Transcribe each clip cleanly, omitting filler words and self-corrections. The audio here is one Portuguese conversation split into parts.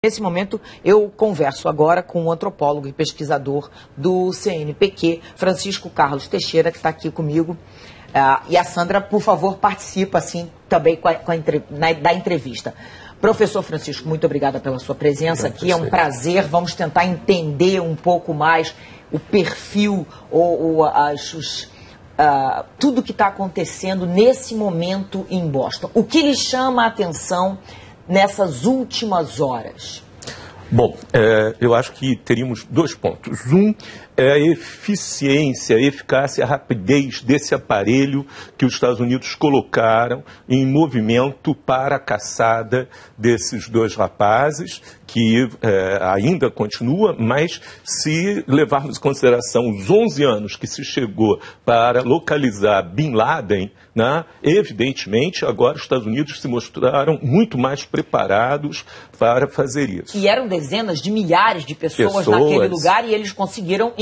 Nesse momento, eu converso agora com o antropólogo e pesquisador do CNPq, Francisco Carlos Teixeira, que está aqui comigo. E a Sandra, por favor, participa assim, também da entrevista. Professor Francisco, muito obrigada pela sua presença aqui. É um prazer. Vamos tentar entender um pouco mais o perfil, tudo que está acontecendo nesse momento em Boston. O que lhe chama a atenção nessas últimas horas? Bom, eu acho que teríamos 2 pontos. Um é a eficiência, a eficácia, a rapidez desse aparelho que os Estados Unidos colocaram em movimento para a caçada desses 2 rapazes, que ainda continua, mas se levarmos em consideração os 11 anos que se chegou para localizar Bin Laden, né, evidentemente agora os Estados Unidos se mostraram muito mais preparados para fazer isso. E eram dezenas de milhares de pessoas naquele lugar e eles conseguiram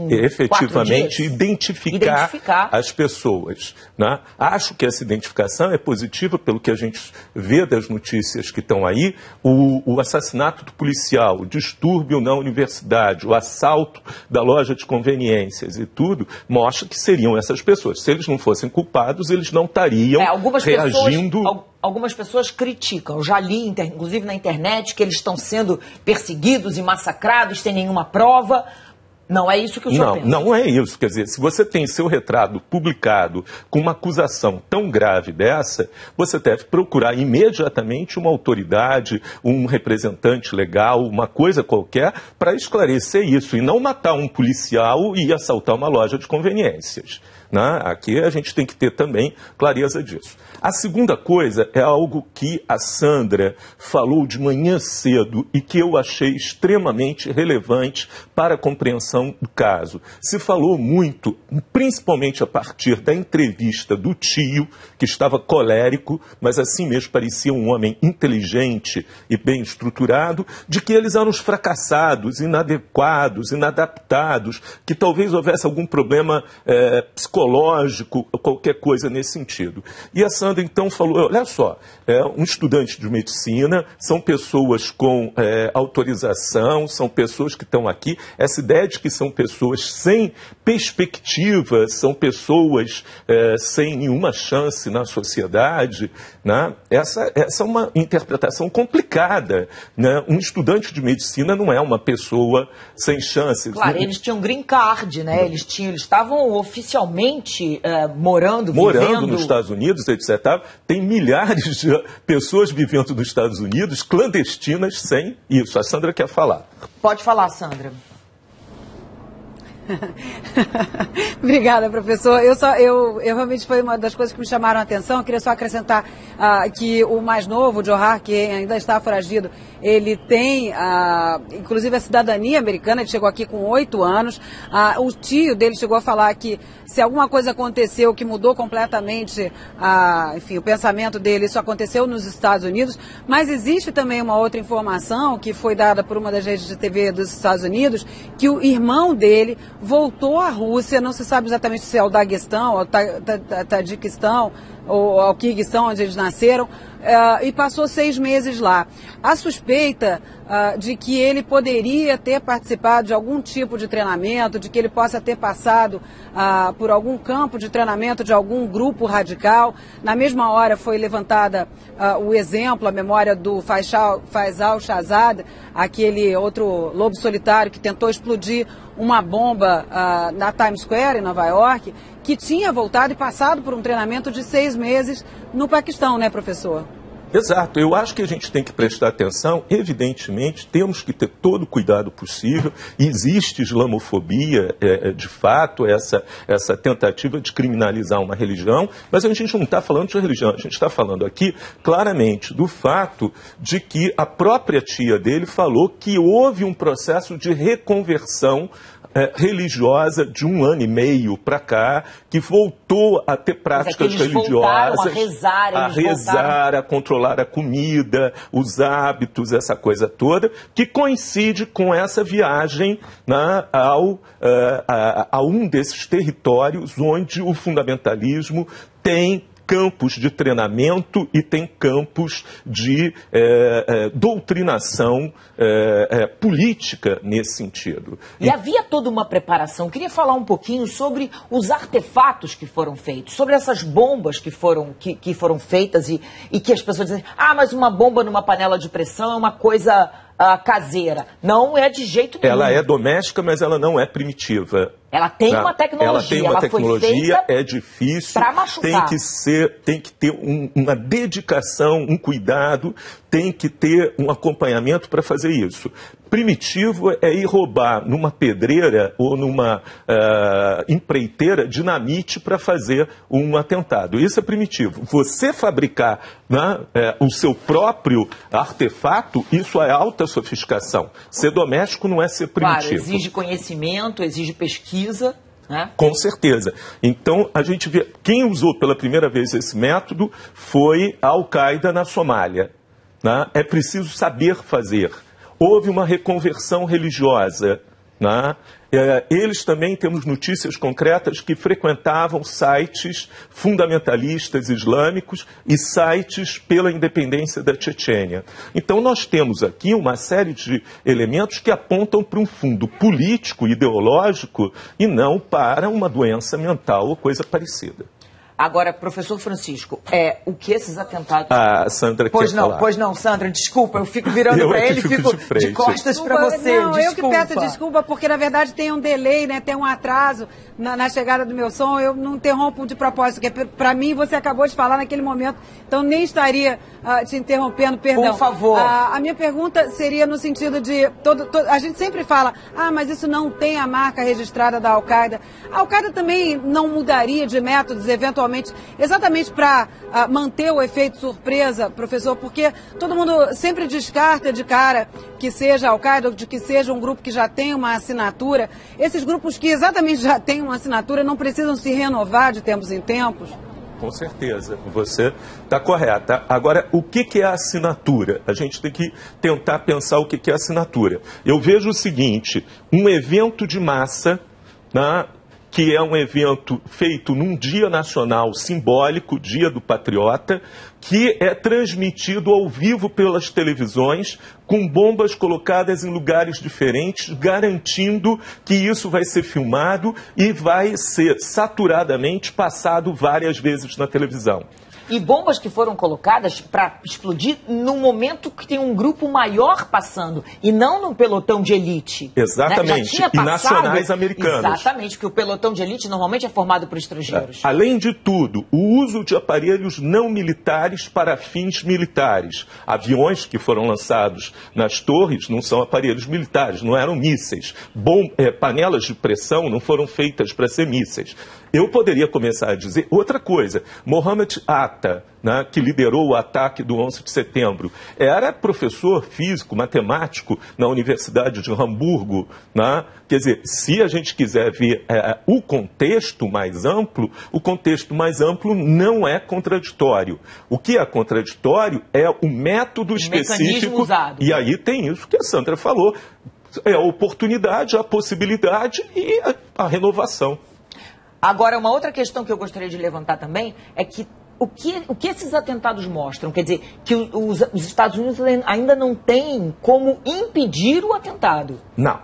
efetivamente identificar as pessoas, né? Acho que essa identificação é positiva pelo que a gente vê das notícias que estão aí. O assassinato do policial, o distúrbio na universidade, o assalto da loja de conveniências e tudo, mostra que seriam essas pessoas. Se eles não fossem culpados, eles não estariam reagindo... Algumas pessoas criticam, eu já li, inclusive na internet, que eles estão sendo perseguidos e massacrados sem nenhuma prova. Não é isso que o senhor pensa? Não é isso. Quer dizer, se você tem seu retrato publicado com uma acusação tão grave dessa, você deve procurar imediatamente uma autoridade, um representante legal, uma coisa qualquer, para esclarecer isso e não matar um policial e assaltar uma loja de conveniências. Né? Aqui a gente tem que ter também clareza disso. A segunda coisa é algo que a Sandra falou de manhã cedo e que eu achei extremamente relevante para a compreensão do caso. Se falou muito, principalmente a partir da entrevista do tio, que estava colérico, mas assim mesmo parecia um homem inteligente e bem estruturado, de que eles eram os fracassados, inadequados, inadaptados, que talvez houvesse algum problema psicológico, qualquer coisa nesse sentido. E a Sandra então falou, olha só, um estudante de medicina, são pessoas com autorização, são pessoas que estão aqui, essa ideia de que são pessoas sem perspectiva, são pessoas sem nenhuma chance na sociedade, né? Essa é uma interpretação complicada, né? Um estudante de medicina não é uma pessoa sem chances. Claro, eles tinham green card, né? Eles estavam oficialmente morando nos Estados Unidos, etc. Tem milhares de pessoas vivendo nos Estados Unidos, clandestinas, sem isso. A Sandra quer falar. Pode falar, Sandra. Obrigada, professor. Eu realmente foi uma das coisas que me chamaram a atenção. Eu queria só acrescentar que o mais novo, o Johar, que ainda está foragido, ele tem, inclusive, a cidadania americana. Ele chegou aqui com 8 anos. O tio dele chegou a falar que se alguma coisa aconteceu que mudou completamente, enfim, o pensamento dele, isso aconteceu nos Estados Unidos. Mas existe também uma outra informação que foi dada por uma das redes de TV dos Estados Unidos, que o irmão dele voltou à Rússia, não se sabe exatamente se é o Daguestão, ou o Tadiquistão, ou ao Quirguistão, onde eles nasceram, e passou 6 meses lá. A suspeita de que ele poderia ter participado de algum tipo de treinamento, de que ele possa ter passado por algum campo de treinamento de algum grupo radical. Na mesma hora foi levantada o exemplo, a memória do Faisal Shahzad, aquele outro lobo solitário que tentou explodir uma bomba na Times Square, em Nova York, que tinha voltado e passado por um treinamento de 6 meses no Paquistão, né, professor? Exato, eu acho que a gente tem que prestar atenção, evidentemente, temos que ter todo o cuidado possível, existe islamofobia, de fato, essa tentativa de criminalizar uma religião, mas a gente não está falando de religião, a gente está falando aqui claramente do fato de que a própria tia dele falou que houve um processo de reconversão religiosa de 1 ano e meio para cá, que voltou a ter práticas religiosas, a rezar, a controlar a comida, os hábitos, essa coisa toda, que coincide com essa viagem, né, a um desses territórios onde o fundamentalismo tem campos de treinamento e tem campos de doutrinação política nesse sentido. E havia toda uma preparação. Queria falar um pouquinho sobre os artefatos que foram feitos, sobre essas bombas que foram feitas e que as pessoas dizem, mas uma bomba numa panela de pressão é uma coisa caseira. Não é de jeito nenhum. Ela é doméstica, mas ela não é primitiva. Ela tem uma tecnologia. Ela tem uma tecnologia, é difícil. Para machucar. Tem que ter uma dedicação, um cuidado, tem que ter um acompanhamento para fazer isso. Primitivo é ir roubar numa pedreira ou numa empreiteira dinamite para fazer um atentado. Isso é primitivo. Você fabricar o seu próprio artefato, isso é alta sofisticação. Ser doméstico não é ser primitivo. Claro, exige conhecimento, exige pesquisa. Né? Com certeza. Então, a gente vê, quem usou pela primeira vez esse método foi a Al-Qaeda na Somália. Né? É preciso saber fazer. Houve uma reconversão religiosa. Né? Eles também, temos notícias concretas, que frequentavam sites fundamentalistas islâmicos e sites pela independência da Chechênia. Então nós temos aqui uma série de elementos que apontam para um fundo político, ideológico, e não para uma doença mental ou coisa parecida. Agora, professor Francisco, o que esses atentados... Sandra quer falar. Pois não, Sandra, desculpa, eu fico virando para ele e fico de costas para você. Não, desculpa. Eu que peço desculpa, porque na verdade tem um delay, né, tem um atraso na chegada do meu som, eu não interrompo de propósito, porque para mim você acabou de falar naquele momento, então nem estaria te interrompendo, perdão. Por favor. A minha pergunta seria no sentido de, a gente sempre fala, mas isso não tem a marca registrada da Al-Qaeda. A Al-Qaeda também não mudaria de métodos, eventualmente, exatamente para manter o efeito surpresa, professor, porque todo mundo sempre descarta de cara que seja Al-Qaeda, de que seja um grupo que já tem uma assinatura. Esses grupos que exatamente já têm uma assinatura não precisam se renovar de tempos em tempos? Com certeza, você está correta. Agora, o que é a assinatura? A gente tem que tentar pensar o que é a assinatura. Eu vejo o seguinte, um evento de massa, né, que é um evento feito num dia nacional simbólico, Dia do Patriota, que é transmitido ao vivo pelas televisões, com bombas colocadas em lugares diferentes, garantindo que isso vai ser filmado e vai ser saturadamente passado várias vezes na televisão. E bombas que foram colocadas para explodir no momento que tem um grupo maior passando, e não num pelotão de elite. Exatamente, né? Já tinha passado, e nacionais americanos. Exatamente, porque o pelotão de elite normalmente é formado por estrangeiros. Além de tudo, o uso de aparelhos não militares para fins militares. Aviões que foram lançados nas torres não são aparelhos militares, não eram mísseis. Panelas de pressão não foram feitas para ser mísseis. Eu poderia começar a dizer outra coisa. Mohammed Atta, né, que liderou o ataque do 11 de setembro, era professor físico, matemático na Universidade de Hamburgo. Né? Quer dizer, se a gente quiser ver o contexto mais amplo, o contexto mais amplo não é contraditório. O que é contraditório é o método específico. Usado. E aí tem isso que a Sandra falou. É a oportunidade, a possibilidade e a renovação. Agora, uma outra questão que eu gostaria de levantar também é que o que esses atentados mostram? Quer dizer, que os Estados Unidos ainda não têm como impedir o atentado. Não.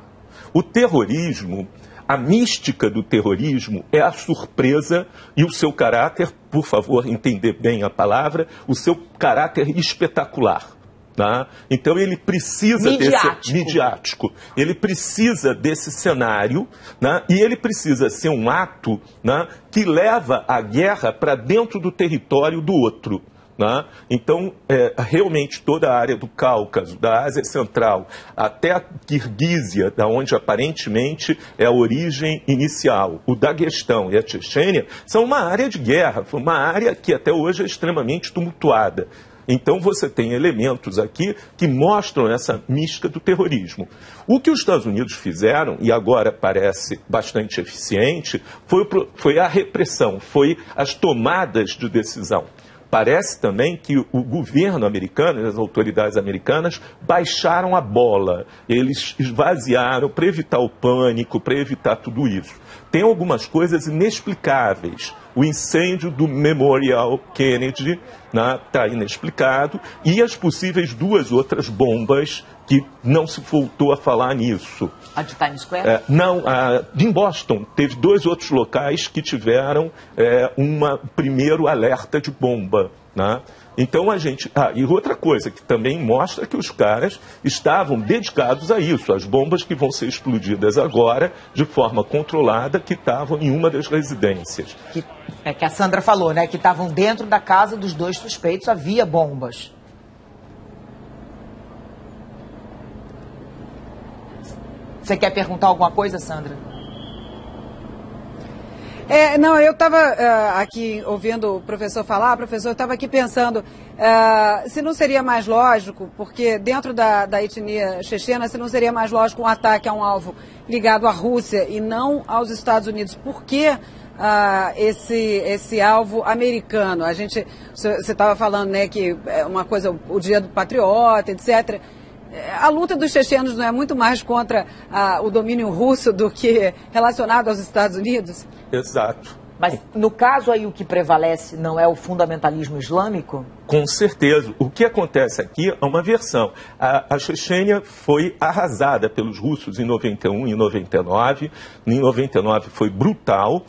O terrorismo, a mística do terrorismo é a surpresa e o seu caráter, por favor, entender bem a palavra, o seu caráter espetacular. Tá? Então ele precisa desse midiático, ele precisa desse cenário, né? E ele precisa ser um ato, né, que leva a guerra para dentro do território do outro. Né? Então, realmente toda a área do Cáucaso, da Ásia Central, até a Quirguízia, da onde aparentemente é a origem inicial, o Daguestão e a Chechênia, são uma área de guerra, uma área que até hoje é extremamente tumultuada. Então você tem elementos aqui que mostram essa mística do terrorismo. O que os Estados Unidos fizeram, e agora parece bastante eficiente, foi a repressão, foi as tomadas de decisão. Parece também que o governo americano e as autoridades americanas baixaram a bola. Eles esvaziaram para evitar o pânico, para evitar tudo isso. Tem algumas coisas inexplicáveis. o incêndio do Memorial Kennedy, está inexplicado, e as possíveis 2 outras bombas que não se voltou a falar nisso. A de Times Square? Em Boston, teve 2 outros locais que tiveram primeiro alerta de bomba. Então a gente... e outra coisa que também mostra que os caras estavam dedicados a isso, as bombas que vão ser explodidas agora, de forma controlada, que estavam em uma das residências. Que a Sandra falou, né? Que estavam dentro da casa dos 2 suspeitos, havia bombas. Você quer perguntar alguma coisa, Sandra? Não, eu estava aqui ouvindo o professor falar, professor, eu estava aqui pensando se não seria mais lógico, porque dentro da etnia chechena, se não seria mais lógico um ataque a um alvo ligado à Rússia e não aos Estados Unidos. Por que esse alvo americano? Você estava falando, né, que é uma coisa, o Dia do Patriota, etc. A luta dos chechenos não é muito mais contra o domínio russo do que relacionado aos Estados Unidos? Exato. Mas, no caso aí, o que prevalece não é o fundamentalismo islâmico? Com certeza. O que acontece aqui é uma versão. A Chechênia foi arrasada pelos russos em 91 e 99. Em 99 foi brutal.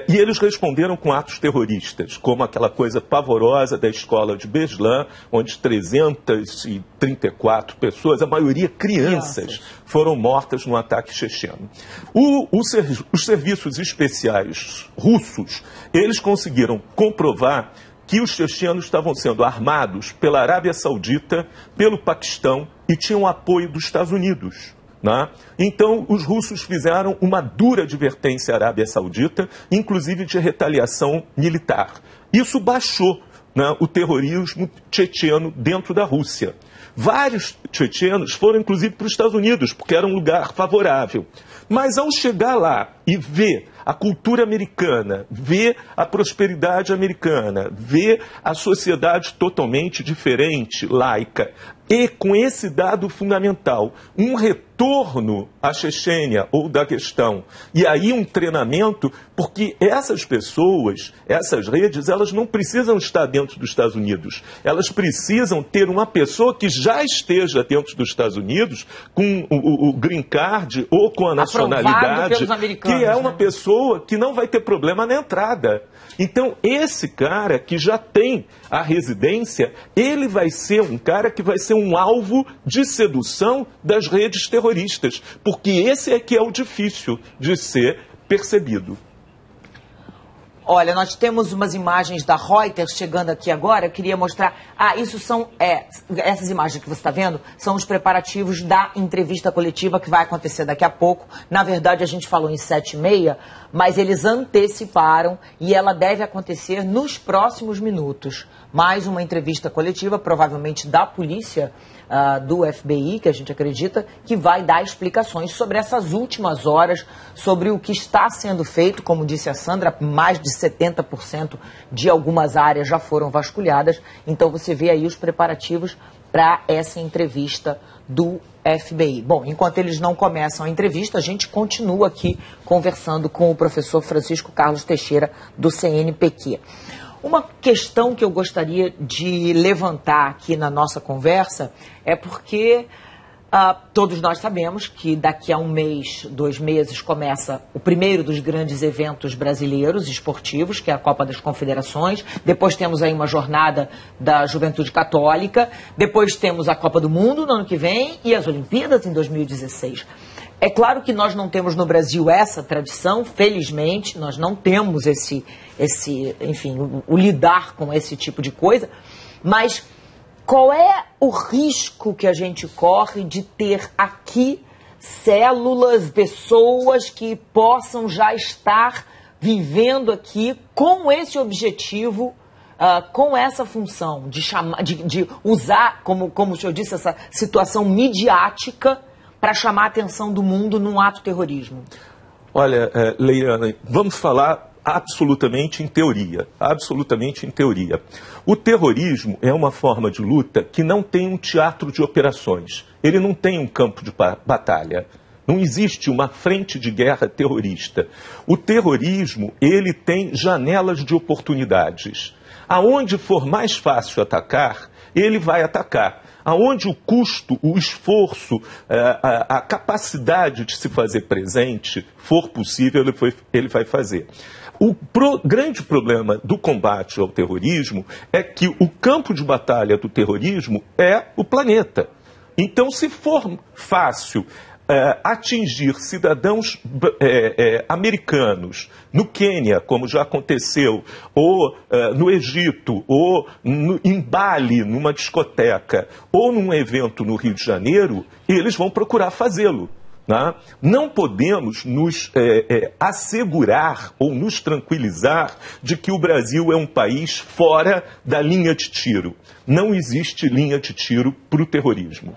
E eles responderam com atos terroristas, como aquela coisa pavorosa da escola de Beslan, onde 334 pessoas, a maioria crianças, foram mortas no ataque checheno. Os serviços especiais russos, eles conseguiram comprovar que os chechenos estavam sendo armados pela Arábia Saudita, pelo Paquistão e tinham apoio dos Estados Unidos. Então, os russos fizeram uma dura advertência à Arábia Saudita, inclusive de retaliação militar. Isso baixou o terrorismo checheno dentro da Rússia. Vários chechenos foram, inclusive, para os Estados Unidos, porque era um lugar favorável. Mas, ao chegar lá e ver a cultura americana, ver a prosperidade americana, ver a sociedade totalmente diferente, laica, e com esse dado fundamental, um retorno à Chechênia ou Daguestão, e aí um treinamento, porque essas pessoas, essas redes, elas não precisam estar dentro dos Estados Unidos, elas precisam ter uma pessoa que já esteja dentro dos Estados Unidos com o green card ou com a nacionalidade, que é uma pessoa que não vai ter problema na entrada. Então, esse cara que já tem a residência, ele vai ser um cara que vai ser um alvo de sedução das redes terroristas, porque esse é que é o difícil de ser percebido. Olha, nós temos umas imagens da Reuters chegando aqui agora. Eu queria mostrar... isso são... essas imagens que você está vendo são os preparativos da entrevista coletiva que vai acontecer daqui a pouco. Na verdade, a gente falou em 7h30, mas eles anteciparam e ela deve acontecer nos próximos minutos. Mais uma entrevista coletiva, provavelmente da polícia, do FBI, que a gente acredita, que vai dar explicações sobre essas últimas horas, sobre o que está sendo feito. Como disse a Sandra, mais de 70% de algumas áreas já foram vasculhadas. Então você vê aí os preparativos para essa entrevista do FBI. Bom, enquanto eles não começam a entrevista, a gente continua aqui conversando com o professor Francisco Carlos Teixeira, do CNPq. Uma questão que eu gostaria de levantar aqui na nossa conversa é porque todos nós sabemos que daqui a 1 mês, 2 meses, começa o primeiro dos grandes eventos brasileiros esportivos, que é a Copa das Confederações. Depois temos aí uma jornada da Juventude Católica. Depois temos a Copa do Mundo no ano que vem e as Olimpíadas em 2016. É claro que nós não temos no Brasil essa tradição, felizmente, nós não temos o lidar com esse tipo de coisa, mas qual é o risco que a gente corre de ter aqui células, pessoas que possam já estar vivendo aqui com esse objetivo, com essa função de usar, como o senhor disse, essa situação midiática para chamar a atenção do mundo num ato terrorismo? Olha, Leiana, vamos falar absolutamente em teoria. Absolutamente em teoria. O terrorismo é uma forma de luta que não tem um teatro de operações. Ele não tem um campo de batalha. Não existe uma frente de guerra terrorista. O terrorismo, ele tem janelas de oportunidades. Aonde for mais fácil atacar, ele vai atacar. Aonde o custo, o esforço, a capacidade de se fazer presente for possível, ele vai fazer. O grande problema do combate ao terrorismo é que o campo de batalha do terrorismo é o planeta. Então, se for fácil atingir cidadãos americanos no Quênia, como já aconteceu, ou no Egito, ou em Bali, numa discoteca, ou num evento no Rio de Janeiro, eles vão procurar fazê-lo. Né? Não podemos nos assegurar ou nos tranquilizar de que o Brasil é um país fora da linha de tiro. Não existe linha de tiro para o terrorismo.